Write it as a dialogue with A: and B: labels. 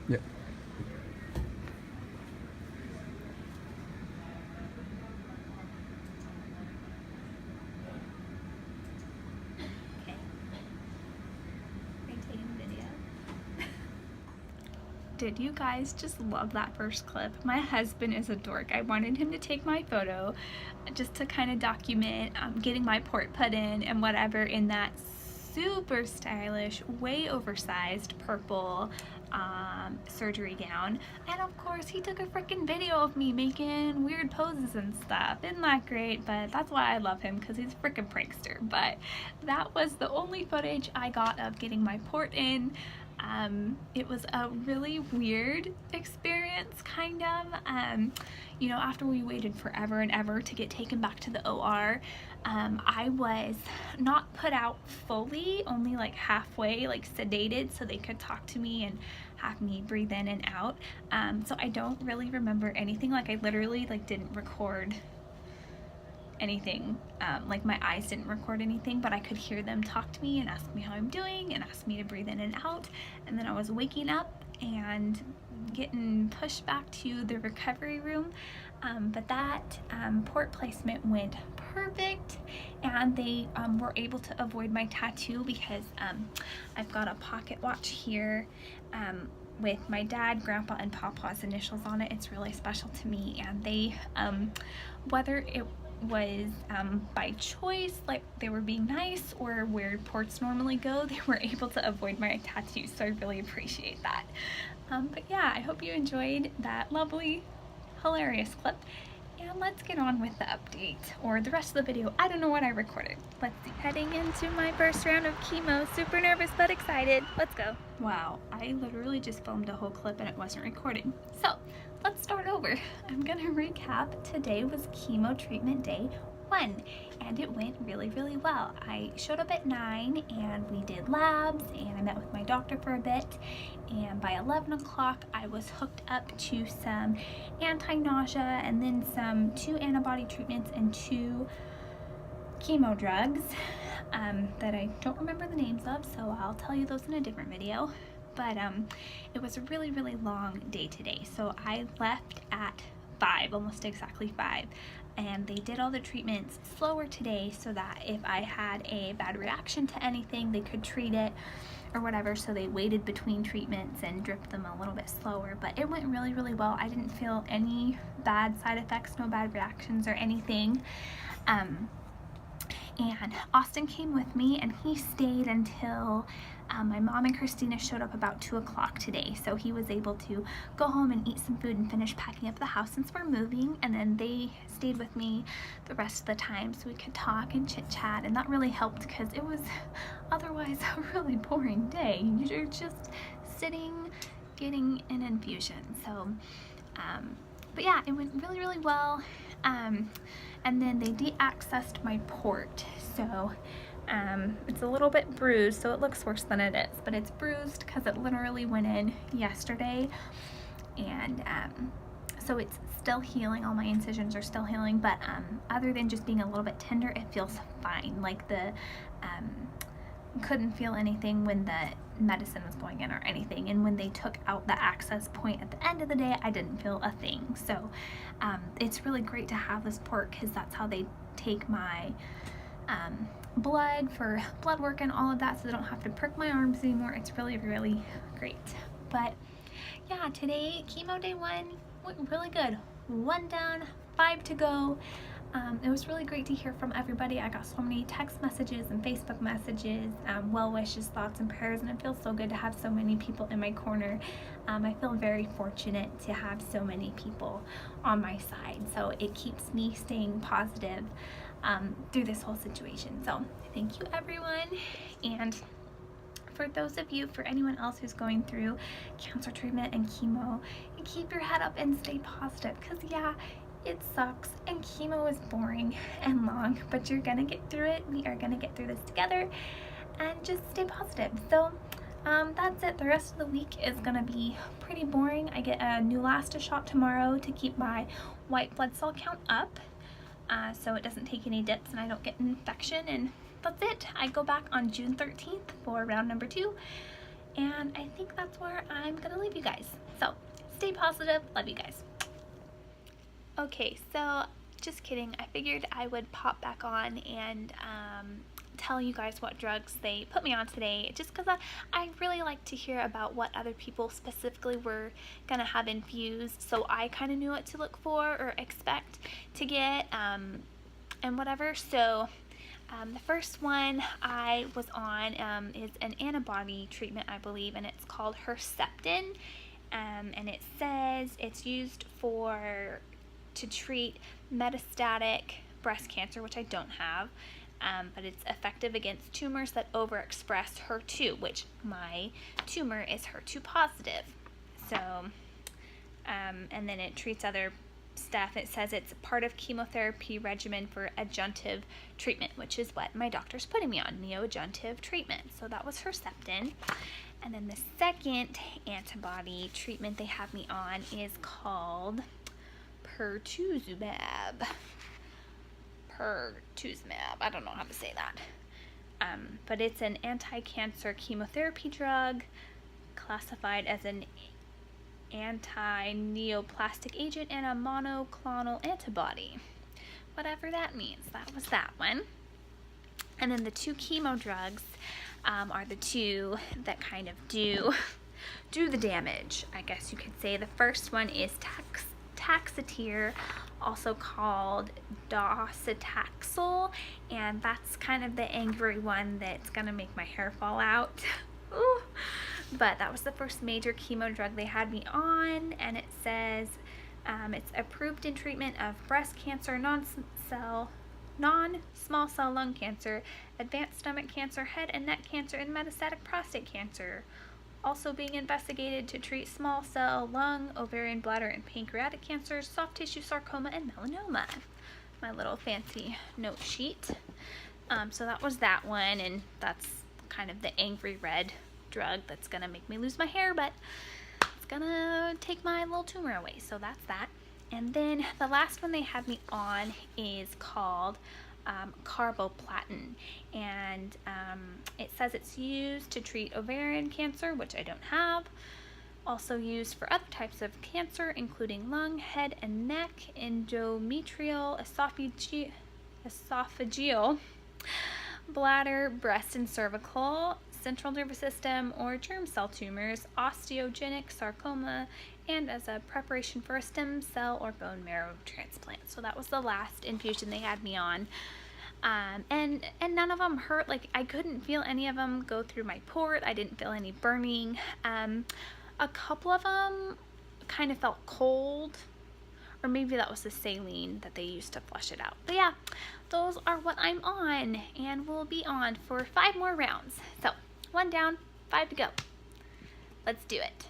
A: Yep.
B: Okay. Are you taking video? Did you guys just love that first clip? My husband is a dork. I wanted him to take my photo just to kind of document getting my port put in and whatever in that super stylish, way oversized purple surgery gown. And of course he took a freaking video of me making weird poses and stuff. Isn't that great? But that's why I love him, because he's a freaking prankster. But that was the only footage I got of getting my port in. It was a really weird experience, kind of. You know, after we waited forever and ever to get taken back to the OR, I was not put out fully, only like halfway, like sedated, so they could talk to me and have me breathe in and out. So I don't really remember anything. Like, I literally like didn't record anything, like my eyes didn't record anything, but I could hear them talk to me and ask me how I'm doing and ask me to breathe in and out. And then I was waking up and getting pushed back to the recovery room. But that port placement went perfect, and they were able to avoid my tattoo because I've got a pocket watch here with my dad, grandpa, and papa's initials on it. It's really special to me, and they, whether it was by choice, like they were being nice, or where ports normally go, they were able to avoid my tattoo, so I really appreciate that. But yeah, I hope you enjoyed that lovely, hilarious clip, and let's get on with the update, or the rest of the video. I don't know what I recorded. Let's see. Heading into my first round of chemo. Super nervous but excited. Let's go. Wow, I literally just filmed a whole clip and it wasn't recording. So let's start over. I'm gonna recap. Today was chemo treatment day 1, and it went really, really well. I showed up at 9 and we did labs, and I met with my doctor for a bit, and by 11 o'clock I was hooked up to some anti-nausea and then 2 antibody treatments and 2 chemo drugs that I don't remember the names of, so I'll tell you those in a different video. But it was a really, really long day today. So I left at 5, almost exactly 5, and they did all the treatments slower today so that if I had a bad reaction to anything, they could treat it or whatever. So they waited between treatments and dripped them a little bit slower, but it went really, really well. I didn't feel any bad side effects, no bad reactions or anything. And Austin came with me, and he stayed until my mom and Christina showed up about 2 o'clock today. So he was able to go home and eat some food and finish packing up the house since we're moving, and then they stayed with me the rest of the time so we could talk and chit chat, and that really helped because it was otherwise a really boring day. You're just sitting getting an infusion. So but yeah, it went really, really well. And then they de-accessed my port, so it's a little bit bruised, so it looks worse than it is, but it's bruised because it literally went in yesterday, and so it's still healing. All my incisions are still healing, but other than just being a little bit tender, it feels fine. Like the couldn't feel anything when the medicine was going in or anything, and when they took out the access point at the end of the day, I didn't feel a thing. So it's really great to have this port because that's how they take my blood for blood work and all of that, so they don't have to prick my arms anymore. It's really, really great. But yeah, today, chemo day 1 went really good. 1 down, 5 to go. It was really great to hear from everybody. I got so many text messages and Facebook messages, well wishes, thoughts, and prayers, and it feels so good to have so many people in my corner. I feel very fortunate to have so many people on my side, so it keeps me staying positive through this whole situation. So thank you, everyone. And for those of you, for anyone else who's going through cancer treatment and chemo, keep your head up and stay positive, because yeah, it sucks and chemo is boring and long, but you're gonna get through it. We are gonna get through this together, and just stay positive. So that's it. The rest of the week is gonna be pretty boring. I get a Neulasta shot tomorrow to keep my white blood cell count up, so it doesn't take any dips and I don't get an infection, and that's it. I go back on June 13th for round number 2, And I think that's where I'm gonna leave you guys. So stay positive, love you guys. Okay, so just kidding. I figured I would pop back on and tell you guys what drugs they put me on today, just because I really like to hear about what other people specifically were gonna have infused, so I kind of knew what to look for or expect to get and whatever. So the first one I was on is an antibody treatment, I believe, and it's called Herceptin, and it says it's used to treat metastatic breast cancer, which I don't have, but it's effective against tumors that overexpress HER2, which my tumor is HER2 positive. So, and then it treats other stuff. It says it's part of chemotherapy regimen for adjunctive treatment, which is what my doctor's putting me on, neoadjunctive treatment. So that was Herceptin. And then the second antibody treatment they have me on is called pertuzumab. I don't know how to say that. But it's an anti-cancer chemotherapy drug classified as an anti-neoplastic agent and a monoclonal antibody. Whatever that means. That was that one. And then the two chemo drugs are the two that kind of do the damage, I guess you could say. The first one is Taxotere, also called docetaxel, and that's kind of the angry one that's gonna make my hair fall out. Ooh. But that was the first major chemo drug they had me on, and it says it's approved in treatment of breast cancer, non-small cell lung cancer, advanced stomach cancer, head and neck cancer, and metastatic prostate cancer. Also being investigated to treat small cell lung, ovarian, bladder, and pancreatic cancers, soft tissue sarcoma, and melanoma. My little fancy note sheet. So that was that one, and that's kind of the angry red drug that's gonna make me lose my hair, but it's gonna take my little tumor away. So that's that. And then the last one they had me on is called carboplatin, and it says it's used to treat ovarian cancer, which I don't have. Also used for other types of cancer, including lung, head and neck, endometrial, esophageal, bladder, breast and cervical, central nervous system, or germ cell tumors, osteogenic sarcoma, and as a preparation for a stem cell or bone marrow transplant. So that was the last infusion they had me on. And none of them hurt. Like, I couldn't feel any of them go through my port. I didn't feel any burning. A couple of them kind of felt cold, or maybe that was the saline that they used to flush it out. But yeah, those are what I'm on, and we'll be on for 5 more rounds. So 1 down, 5 to go. Let's do it.